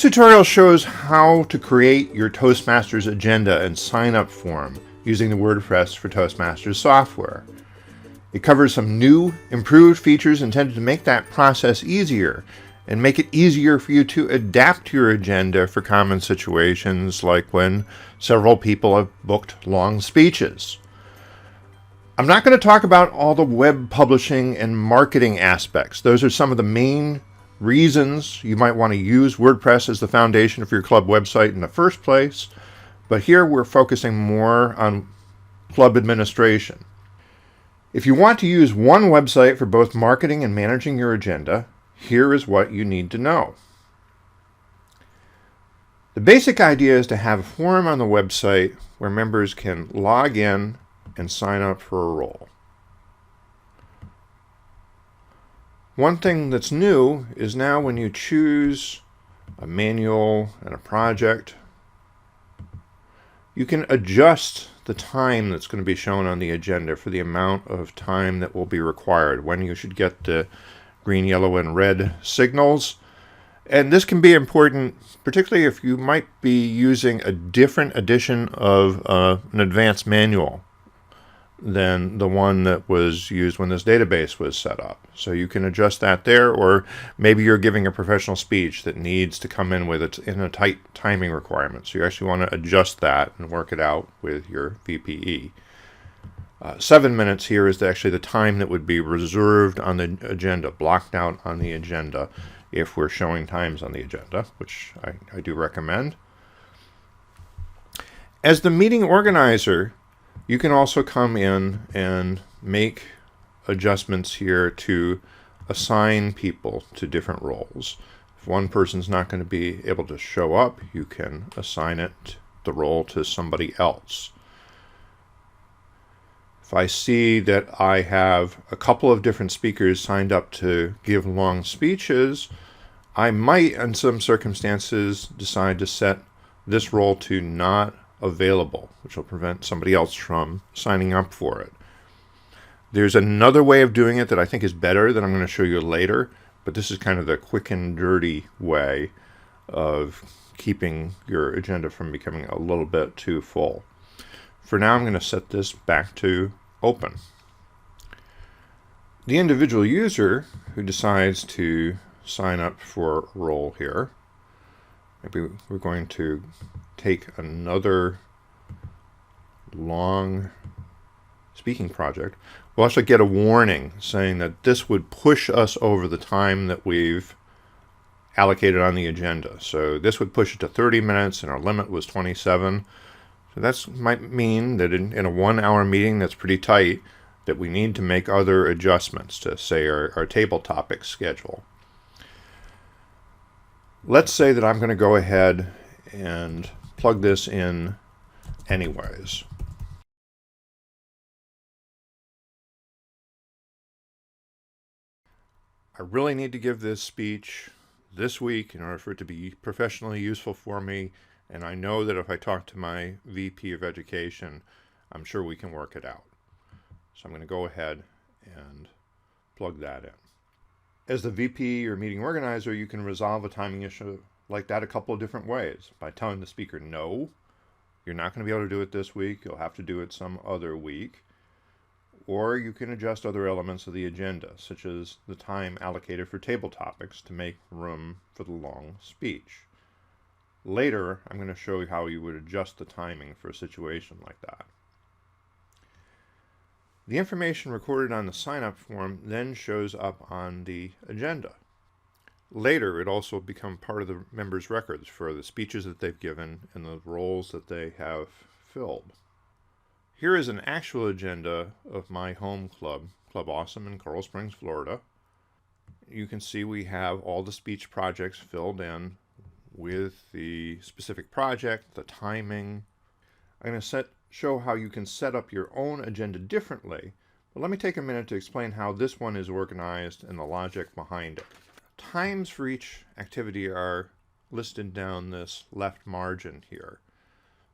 tutorial shows how to create your Toastmasters agenda and sign-up form using the WordPress for Toastmasters software. It covers some new, improved features intended to make that process easier and make it easier for you to adapt your agenda for common situations like when several people have booked long speeches. I'm not going to talk about all the web publishing and marketing aspects. Those are some of the main reasons you might want to use WordPress as the foundation of your club website in the first place. But here we're focusing more on club administration. If you want to use one website for both marketing and managing your agenda, here is what you need to know. The basic idea is to have a form on the website where members can log in and sign up for a role. One thing that's new is now when you choose a manual and a project, you can adjust the time that's going to be shown on the agenda for the amount of time that will be required, when you should get the green, yellow, and red signals. And this can be important, particularly if you might be using a different edition of an advanced manual than the one that was used when this database was set up. So you can adjust that there, or maybe you're giving a professional speech that needs to come in with it in a tight timing requirement. So you actually want to adjust that and work it out with your VPE. 7 minutes here is actually the time that would be reserved on the agenda, blocked out on the agenda if we're showing times on the agenda, which I do recommend. As the meeting organizer, you can also come in and make adjustments here to assign people to different roles. If one person's not going to be able to show up, you can assign the role to somebody else. If I see that I have a couple of different speakers signed up to give long speeches, I might, in some circumstances, decide to set this role to not available, which will prevent somebody else from signing up for it. There's another way of doing it that I think is better that I'm going to show you later, but this is kind of the quick and dirty way of keeping your agenda from becoming a little bit too full. For now, I'm going to set this back to open. The individual user who decides to sign up for a role here, maybe we're going to take another long speaking project, we'll actually get a warning saying that this would push us over the time that we've allocated on the agenda. So this would push it to 30 minutes and our limit was 27. So that might mean that in a 1 hour meeting that's pretty tight, that we need to make other adjustments to, say, our table topic schedule. Let's say that I'm going to go ahead and plug this in anyways. I really need to give this speech this week in order for it to be professionally useful for me, and I know that if I talk to my VP of Education, I'm sure we can work it out. So I'm going to go ahead and plug that in. As the VP or meeting organizer, you can resolve a timing issue like that a couple of different ways. By telling the speaker, no, you're not going to be able to do it this week, you'll have to do it some other week. Or you can adjust other elements of the agenda, such as the time allocated for table topics to make room for the long speech. Later, I'm going to show you how you would adjust the timing for a situation like that. The information recorded on the sign-up form then shows up on the agenda. Later, it also becomes part of the members' records for the speeches that they've given and the roles that they have filled. Here is an actual agenda of my home club, Club Awesome in Coral Springs, Florida. You can see we have all the speech projects filled in with the specific project, the timing. I'm going to show how you can set up your own agenda differently, but let me take a minute to explain how this one is organized and the logic behind it. Times for each activity are listed down this left margin here.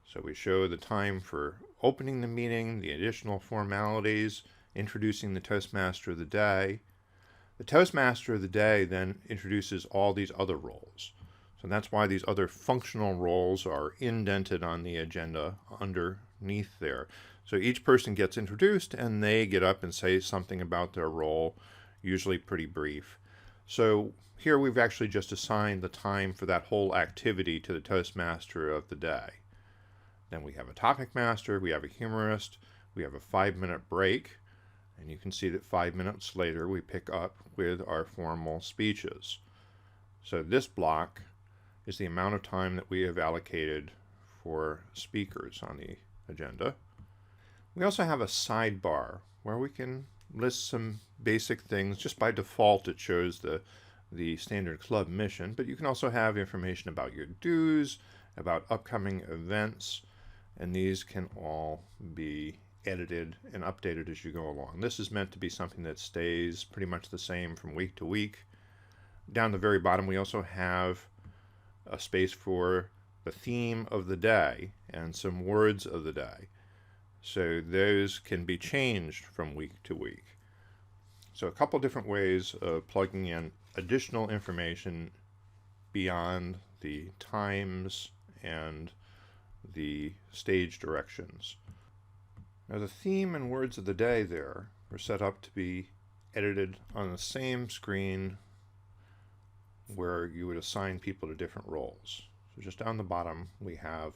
So we show the time for opening the meeting, the additional formalities, introducing the Toastmaster of the day. The Toastmaster of the day then introduces all these other roles. So that's why these other functional roles are indented on the agenda underneath there. So each person gets introduced and they get up and say something about their role, usually pretty brief. So here we've actually just assigned the time for that whole activity to the Toastmaster of the day. Then we have a topic master, we have a humorist, we have a 5-minute break, and you can see that 5 minutes later we pick up with our formal speeches. So this block is the amount of time that we have allocated for speakers on the agenda. We also have a sidebar where we can list some basic things. Just by default it shows the standard club mission, but you can also have information about your dues, about upcoming events, and these can all be edited and updated as you go along. This is meant to be something that stays pretty much the same from week to week. Down the very bottom we also have a space for the theme of the day and some words of the day. So those can be changed from week to week. So a couple different ways of plugging in additional information beyond the times and the stage directions. Now the theme and words of the day there are set up to be edited on the same screen where you would assign people to different roles. So just down the bottom we have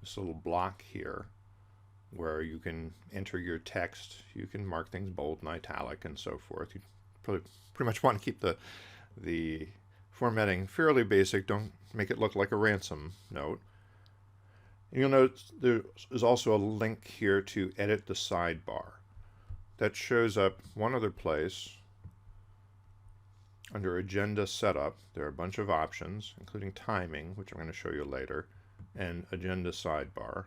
this little block here where you can enter your text. You can mark things bold and italic and so forth. You pretty much want to keep the formatting fairly basic. Don't make it look like a ransom note. And you'll notice there is also a link here to edit the sidebar. That shows up one other place. Under Agenda Setup, there are a bunch of options, including timing, which I'm going to show you later, and Agenda Sidebar.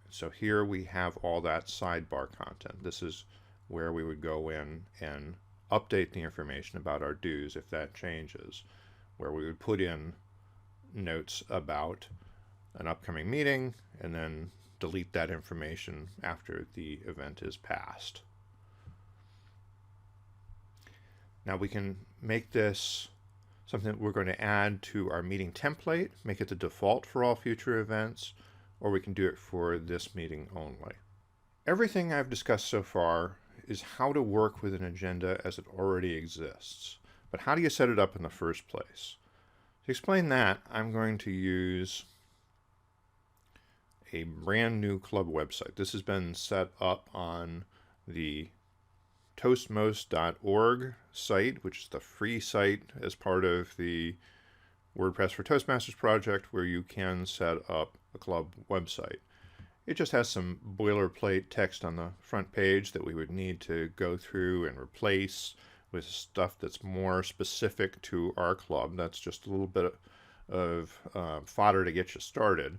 So here we have all that sidebar content. This is where we would go in and update the information about our dues if that changes, where we would put in notes about an upcoming meeting and then delete that information after the event is passed. Now we can make this something that we're going to add to our meeting template, make it the default for all future events, or we can do it for this meeting only. Everything I've discussed so far is how to work with an agenda as it already exists. But how do you set it up in the first place? To explain that, I'm going to use a brand new club website. This has been set up on the Toastmasters.org site, which is the free site as part of the WordPress for Toastmasters project, where you can set up a club website. It just has some boilerplate text on the front page that we would need to go through and replace with stuff that's more specific to our club. That's just a little bit of fodder to get you started.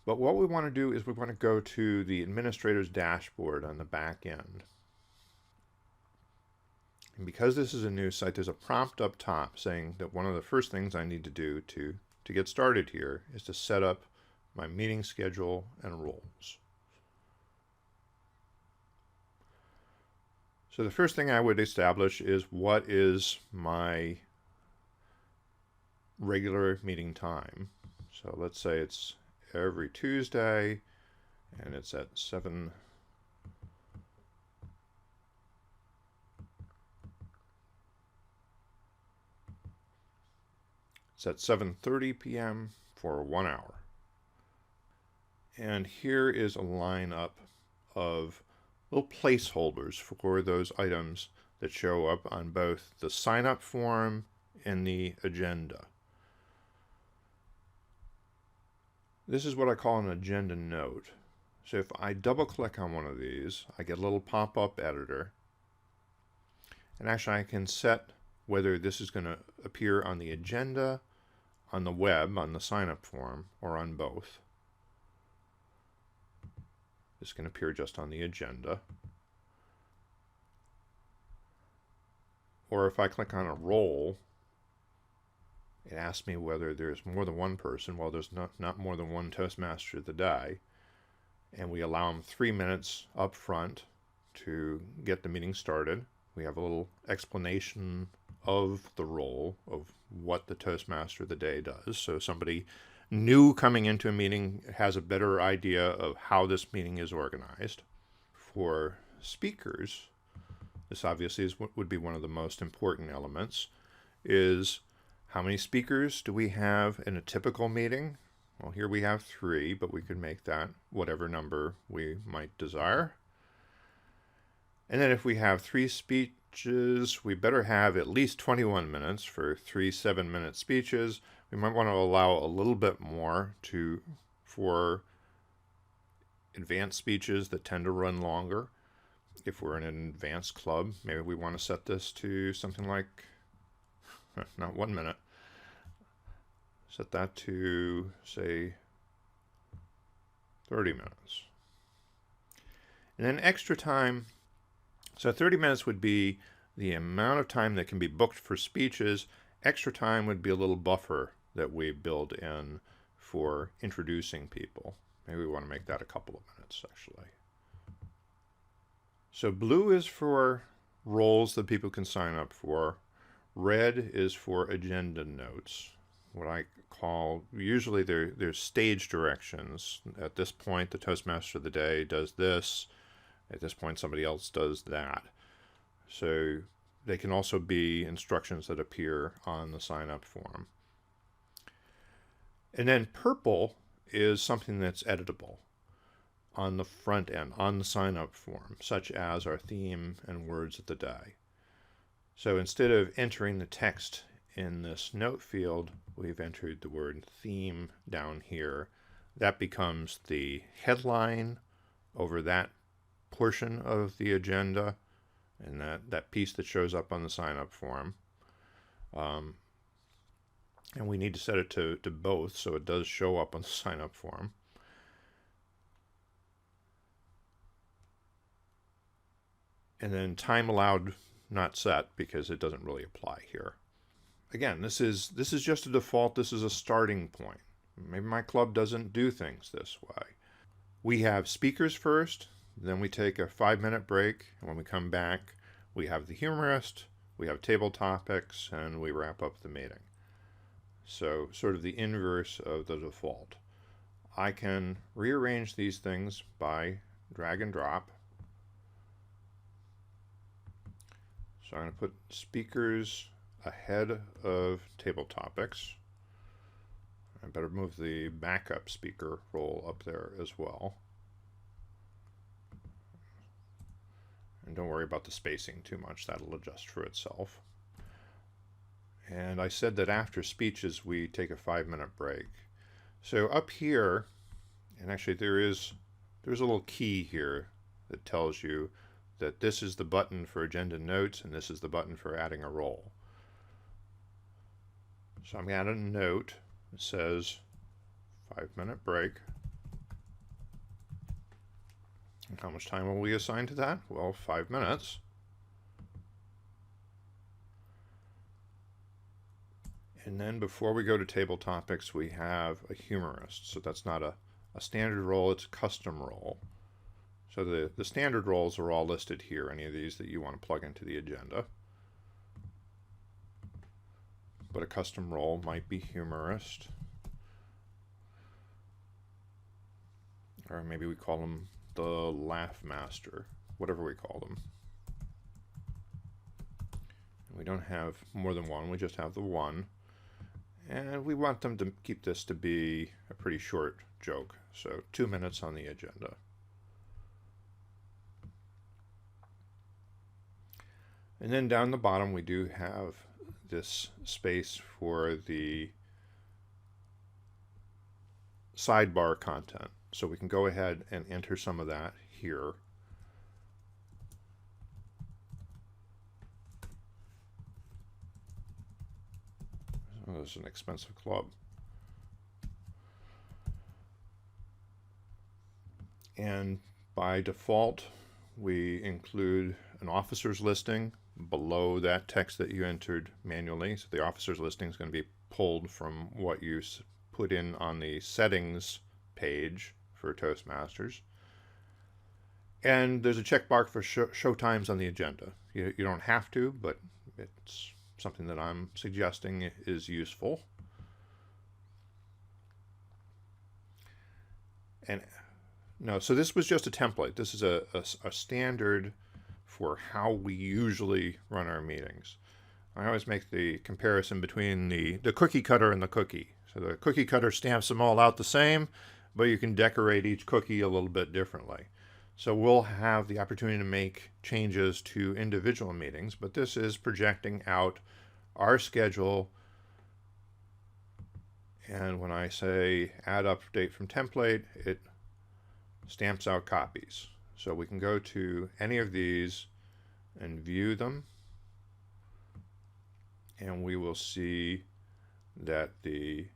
But what we want to do is we want to go to the administrator's dashboard on the back end. And because this is a new site, there's a prompt up top saying that one of the first things I need to do to get started here is to set up my meeting schedule and roles. So the first thing I would establish is what is my regular meeting time. So let's say it's every Tuesday and it's at 7 It's at 7:30 p.m. for 1 hour. And here is a lineup of little placeholders for those items that show up on both the sign-up form and the agenda. This is what I call an agenda note. So if I double-click on one of these, I get a little pop-up editor. And actually I can set whether this is going to appear on the agenda, on the web, on the sign-up form, or on both. This can appear just on the agenda. Or if I click on a role, it asks me whether there's more than one person. Well, there's not more than one Toastmaster of the day. And we allow them 3 minutes up front to get the meeting started. We have a little explanation of the role of what the Toastmaster of the day does. So somebody new coming into a meeting has a better idea of how this meeting is organized. For speakers, this obviously is what would be one of the most important elements, is how many speakers do we have in a typical meeting? Well, here we have 3, but we could make that whatever number we might desire. And then if we have 3 speeches, we better have at least 21 minutes for 3 7-minute speeches. We might want to allow a little bit more for advanced speeches that tend to run longer. If we're in an advanced club, maybe we want to set this to something like, not 1 minute. Set that to, say, 30 minutes. And then extra time. So 30 minutes would be the amount of time that can be booked for speeches. Extra time would be a little buffer that we build in for introducing people. Maybe we want to make that a couple of minutes, actually. So blue is for roles that people can sign up for. Red is for agenda notes. What I call, usually there's stage directions. At this point, the Toastmaster of the day does this. At this point, somebody else does that. So they can also be instructions that appear on the sign-up form. And then purple is something that's editable on the front end, on the sign-up form, such as our theme and words of the day. So instead of entering the text in this note field, we've entered the word theme down here. That becomes the headline over that portion of the agenda, and that piece that shows up on the sign-up form. And we need to set it to both, so it does show up on the sign-up form. And then time allowed not set, because it doesn't really apply here. Again, this is just a default. This is a starting point. Maybe my club doesn't do things this way. We have speakers first, then we take a 5-minute break, and when we come back, we have the humorist, we have table topics, and we wrap up the meeting. So sort of the inverse of the default. I can rearrange these things by drag and drop. So I'm going to put speakers ahead of table topics. I better move the backup speaker role up there as well. And don't worry about the spacing too much, that'll adjust for itself. And I said that after speeches we take a 5-minute break. So up here, and actually there's a little key here that tells you that this is the button for agenda notes and this is the button for adding a role. So I'm going to add a note that says 5-minute break. And how much time will we assign to that? Well, 5 minutes. And then before we go to table topics, we have a humorist. So that's not a standard role, it's a custom role. So the standard roles are all listed here, any of these that you want to plug into the agenda. But a custom role might be humorist. Or maybe we call them the laugh master, whatever we call them. We don't have more than one, we just have the one. And we want them to keep this to be a pretty short joke, so 2 minutes on the agenda. And then down the bottom we do have this space for the sidebar content. So we can go ahead and enter some of that here. Oh, this is an expensive club. And by default, we include an officer's listing below that text that you entered manually. So the officer's listing is going to be pulled from what you put in on the settings page for Toastmasters. And there's a checkmark for show times on the agenda. You don't have to, but it's something that I'm suggesting is useful. And no, so this was just a template. This is a standard for how we usually run our meetings. I always make the comparison between the cookie cutter and the cookie. So the cookie cutter stamps them all out the same, but you can decorate each cookie a little bit differently. So we'll have the opportunity to make changes to individual meetings, but this is projecting out our schedule. And when I say add update from template, it stamps out copies. So we can go to any of these and view them. And we will see that the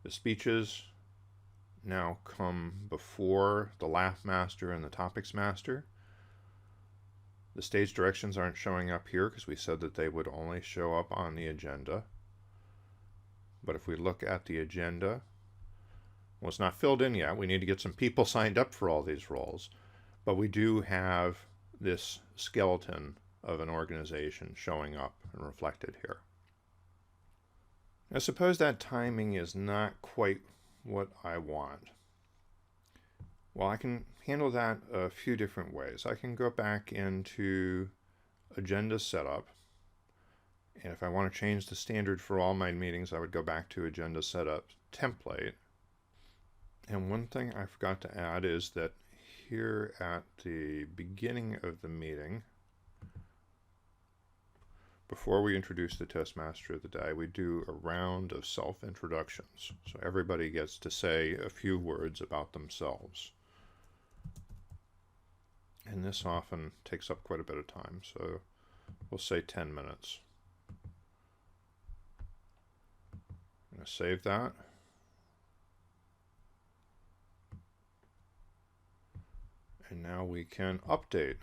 speeches now come before the laugh master and the topics master. The stage directions aren't showing up here because we said that they would only show up on the agenda. But if we look at the agenda, well, it's not filled in yet. We need to get some people signed up for all these roles. But we do have this skeleton of an organization showing up and reflected here. Now suppose that timing is not quite what I want. Well, I can handle that a few different ways. I can go back into agenda setup, and if I want to change the standard for all my meetings, I would go back to agenda setup template. And one thing I forgot to add is that here at the beginning of the meeting, before we introduce the Toastmaster of the day, we do a round of self-introductions. So everybody gets to say a few words about themselves. And this often takes up quite a bit of time, so we'll say 10 minutes. I'm going to save that. And now we can update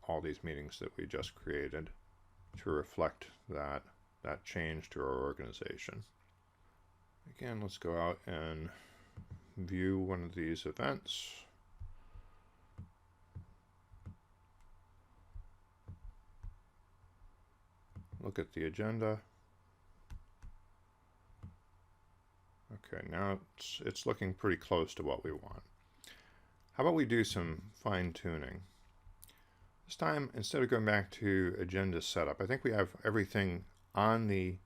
all these meetings that we just created to reflect that change to our organization. Again, let's go out and view one of these events. Look at the agenda. Okay, now it's looking pretty close to what we want. How about we do some fine-tuning? This time, instead of going back to agenda setup, I think we have everything on the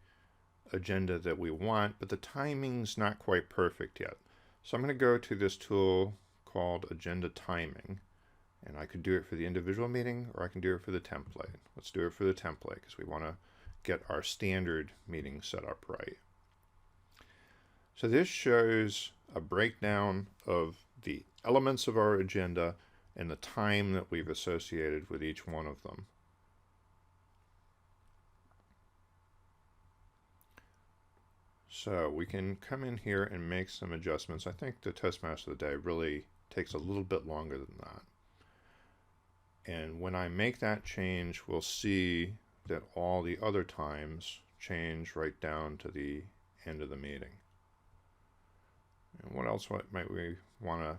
agenda that we want, but the timing's not quite perfect yet. So I'm going to go to this tool called Agenda Timing, and I could do it for the individual meeting, or I can do it for the template. Let's do it for the template, because we want to get our standard meeting set up right. So this shows a breakdown of the elements of our agenda and the time that we've associated with each one of them. So we can come in here and make some adjustments. I think the Toastmaster of the day really takes a little bit longer than that. And when I make that change, we'll see that all the other times change right down to the end of the meeting. And what else might we want to,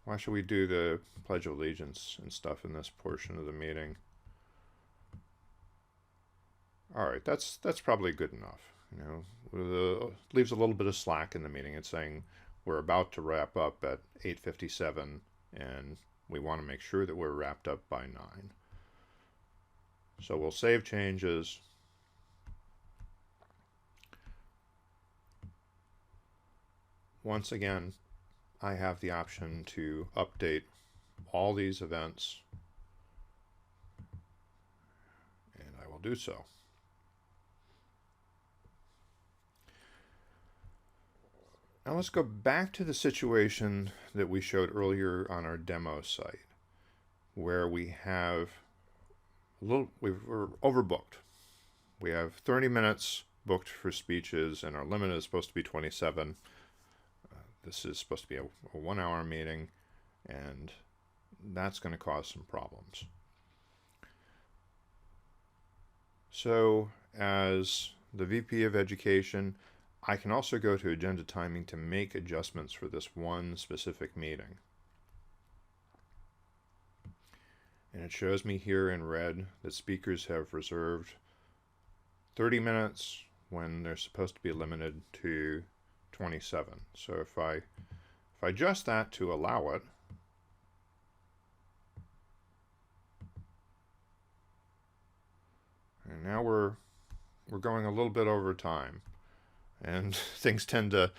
why should we do the Pledge of Allegiance and stuff in this portion of the meeting? All right, that's probably good enough. You know, leaves a little bit of slack in the meeting. It's saying we're about to wrap up at 8:57, and we want to make sure that we're wrapped up by 9. So we'll save changes. Once again, I have the option to update all these events, and I will do so. Now let's go back to the situation that we showed earlier on our demo site, where we have we're overbooked. We have 30 minutes booked for speeches, and our limit is supposed to be 27. This is supposed to be a 1-hour meeting, and that's going to cause some problems. So as the VP of Education, I can also go to agenda timing to make adjustments for this one specific meeting. And it shows me here in red that speakers have reserved 30 minutes when they're supposed to be limited to 27. So if I adjust that to allow it, and now we're going a little bit over time, and things tend to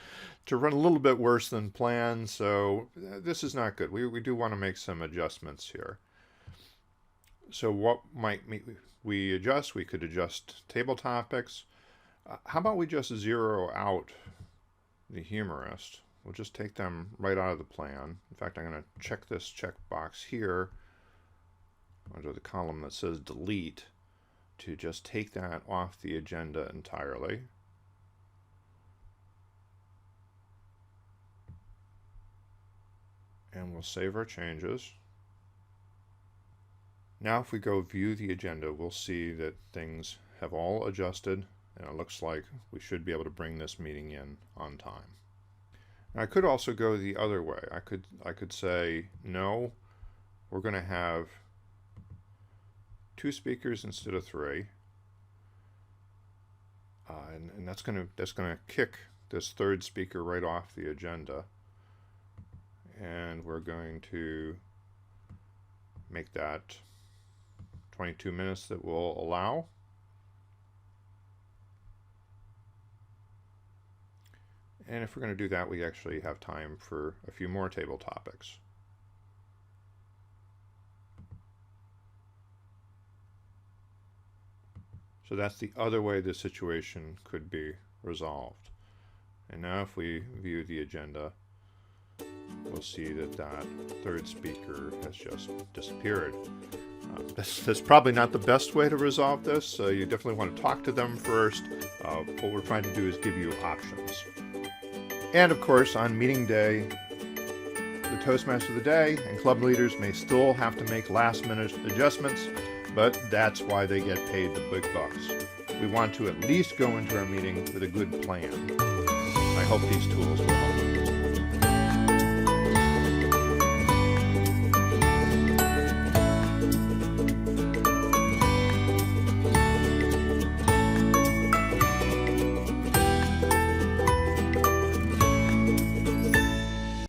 run a little bit worse than planned, so this is not good. We do want to make some adjustments here. So what might we adjust? We could adjust table topics. How about we just zero out the humorist? We'll just take them right out of the plan. In fact, I'm going to check this checkbox here under the column that says delete to just take that off the agenda entirely. And we'll save our changes. Now if we go view the agenda, we'll see that things have all adjusted, and it looks like we should be able to bring this meeting in on time. Now, I could also go the other way. I could say, no, we're going to have 2 speakers instead of 3, and that's going to kick this 3rd speaker right off the agenda, and we're going to make that 22 minutes that we'll allow. And if we're going to do that, we actually have time for a few more table topics. So that's the other way the situation could be resolved. And now if we view the agenda, we'll see that that 3rd speaker has just disappeared. That's probably not the best way to resolve this. You definitely want to talk to them first. What we're trying to do is give you options. And of course, on meeting day, the Toastmaster of the day and club leaders may still have to make last-minute adjustments, but that's why they get paid the big bucks. We want to at least go into our meeting with a good plan. I hope these tools will help.